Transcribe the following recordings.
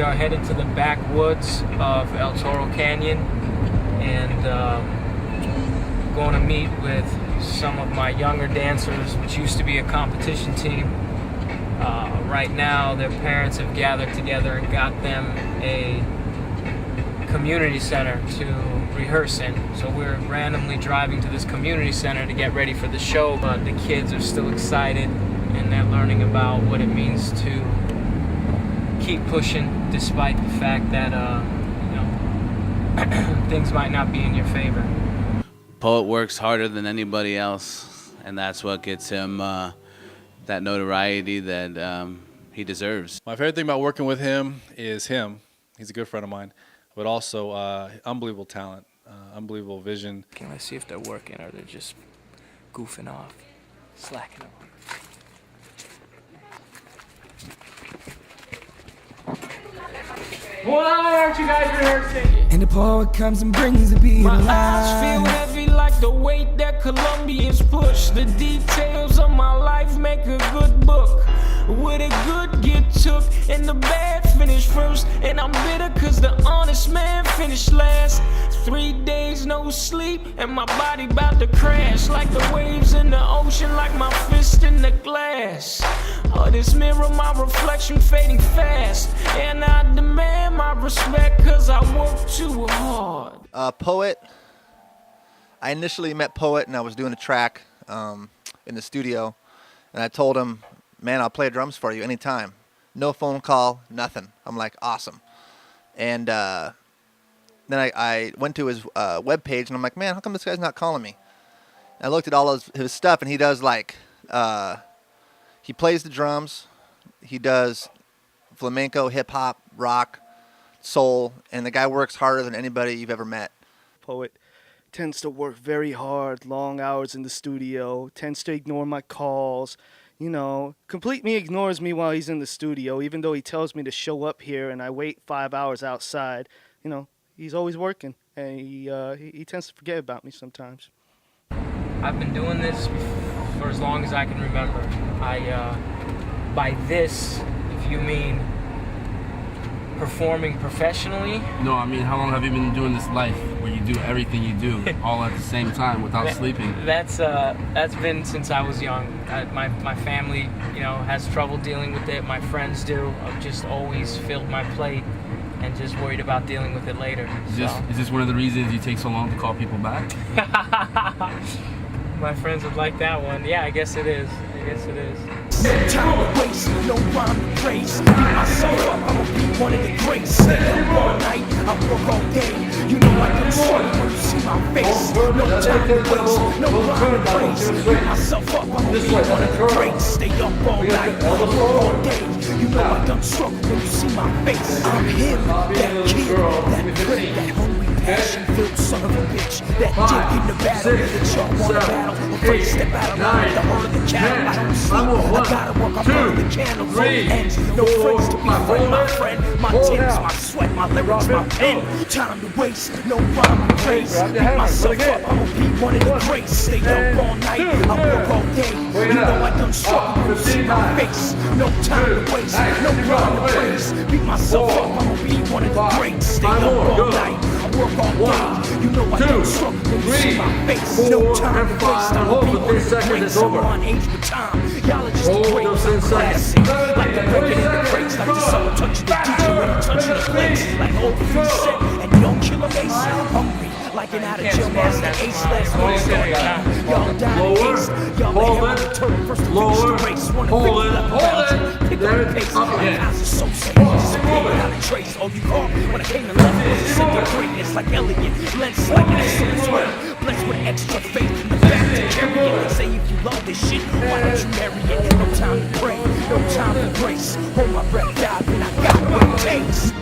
are headed to the backwoods of El Toro Canyon and going to meet with some of my younger dancers, which used to be a competition team. Right now, their parents have gathered together and got them a community center to rehearse in. So we're randomly driving to this community center to get ready for the show, but the kids are still excited and they're learning about what it means to keep pushing despite the fact that things might not be in your favor. Poet works harder than anybody else, and that's what gets him that notoriety that he deserves. My favorite thing about working with him is him. He's a good friend of mine, but also unbelievable talent, unbelievable vision. Okay, let's see if they're working or they're just goofing off, slacking off. Why aren't you guys rehearsing? And the poet comes and brings the beat alive. My eyes feel heavy like the weight that Colombians push. The details of my life make a good book. Where the good get took and the bad finish first. And I'm bitter cause the honest man finished last. 3 days no sleep and my body about to crash. Like the waves in the ocean, like my fist in the glass. Oh, this mirror, my reflection fading fast. And I demand my respect cause I work too hard. Poet. I initially met Poet and I was doing a track in the studio. And I told him, man, I'll play drums for you anytime. No phone call, nothing. I'm like, awesome. And then I went to his webpage and I'm like, man, how come this guy's not calling me? And I looked at all his stuff and he does like, he plays the drums, he does flamenco, hip hop, rock, soul, and the guy works harder than anybody you've ever met. Poet tends to work very hard, long hours in the studio, tends to ignore my calls. You know, completely ignores me while he's in the studio, even though he tells me to show up here and I wait 5 hours outside. You know, he's always working, and he tends to forget about me sometimes. I've been doing this for as long as I can remember. By this, if you mean performing professionally. No, I mean, how long have you been doing this life where you do everything you do all at the same time without sleeping? That's been since I was young. My family, you know, has trouble dealing with it. My friends do. I've just always filled my plate and just worried about dealing with it later. Is this one of the reasons you take so long to call people back? My friends would like that one. Yeah, I guess it is. I guess it is. No time to waste, no rhyme to praise. Beat myself up, I'ma be one of the greats. Stay up all night, I work all day. You know I can struggle when you see my face. No time to waste, no rhyme to praise. Beat myself up, I'ma be one of the greats. Stay up all night, I work all day. You know I done struggle when you see my face. I'm him, that kid, that prick, that hungry, passion-filled son of a bitch. That dick in the battle, that y'all wanna battle. Afraid to step out of line, the heart of the cattle. I don't sleep, I gotta work, I'm burning the candles. No ends, no friends to be friend, my friend. My tins, my sweat, my lyrics, my pen. Time to waste, no rhyme to praise. Beat myself up, I'ma be one of the greats. Stay up all night, I work all day. You know I done struggle when you see my face. No time to waste, no rhyme to praise. Beat myself up, I'ma be one of the greats. Stay up all night, I work all day. You know I done struggle when you see my face. No time to waste, I'ma be one of the greats. I'm on age with time. Y'all are just the greats, I'm classy. Like the breaking in the crates, like the soul touching the DJ when I'm touching the plates. Like over 3 cent, and you don't kill a ace. Hungry, like an out of jail master ace. Last one start down, y'all down the case. Y'all ahead on the turn, first to finish the race. Wanna pick me up around you, pick up the pace. My eyes are so safe, disappear without a trace. All you caught me when I came to love was a simple greatness. Like Elliot, lens like an excellence word. Blessed with extra faith in the back to carry it. They say if you love this shit, why don't you marry it? No time to pray, no time to grace. Hold my breath, dive, and I got what it takes.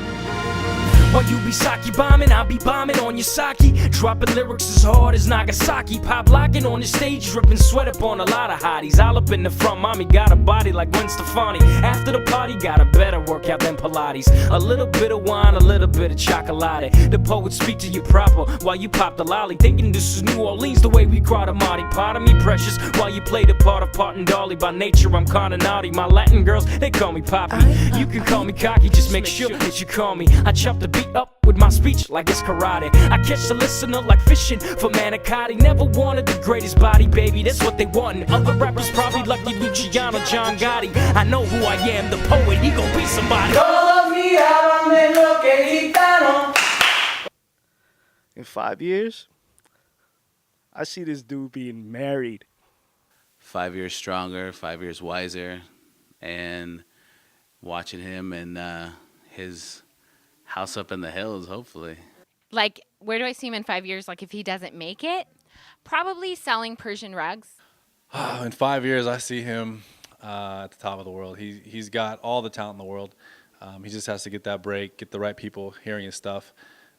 While you be sake bombing, I'll be bombing on your sake. Dropping lyrics as hard as Nagasaki. Pop locking on the stage, dripping sweat up on a lot of hotties. All up in the front, mommy got a body like Gwen Stefani. After the party, got a better workout than Pilates. A little bit of wine, a little bit of chocolate. The poet speak to you proper while you pop the lolly. Thinking this is New Orleans, the way we cry to Marty. Part of me precious while you play the part of Part and Dolly. By nature, I'm kinda naughty. My Latin girls, they call me Poppy. You can call me cocky, just make sure that you call me. I chop the beat up with my speech like it's karate. I catch the listener like fishing for manicotti. Never wanted the greatest body, baby, that's what they want. And other rappers probably lucky Luciano, John Gotti. I know who I am, the poet, he gon' be somebody. In 5 years, I see this dude being married. 5 years stronger, 5 years wiser, and watching him and his house up in the hills, hopefully. Like, where do I see him in 5 years? Like, if he doesn't make it, probably selling Persian rugs. In 5 years, I see him at the top of the world. He's got all the talent in the world. He just has to get that break, get the right people hearing his stuff,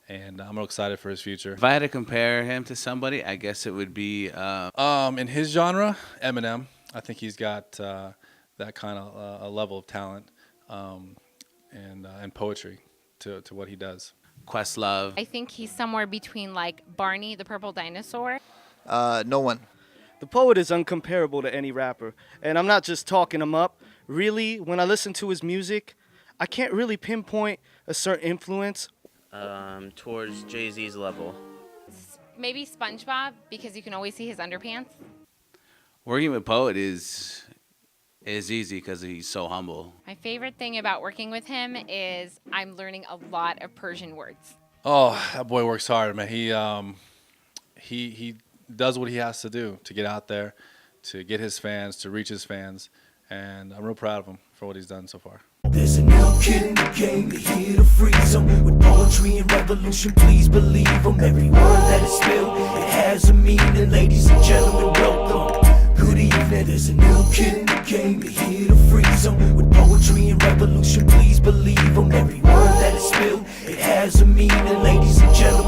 and I'm real excited for his future. If I had to compare him to somebody, I guess it would be... in his genre, Eminem. I think he's got that kind of a level of talent and poetry to what he does. Questlove. I think he's somewhere between, like, Barney, the purple dinosaur. No one. The poet is uncomparable to any rapper. And I'm not just talking him up. Really, when I listen to his music, I can't really pinpoint a certain influence. Towards Jay-Z's level. Maybe SpongeBob, because you can always see his underpants. Working with Poet is easy because he's so humble. My favorite thing about working with him is I'm learning a lot of Persian words. Oh, that boy works hard, man. He does what he has to do to get out there, to get his fans, to reach his fans, and I'm real proud of him for what he's done so far. There's a new kid in the game, they're here to freeze them. With poetry and revolution, please believe them. Every word that is spilled, it has a meaning. Ladies and gentlemen, welcome. Good evening. There's a new kid in the game, they're here to freeze them. With poetry and revolution, please believe them. Every word that is spilled, it has a meaning. Ladies and gentlemen,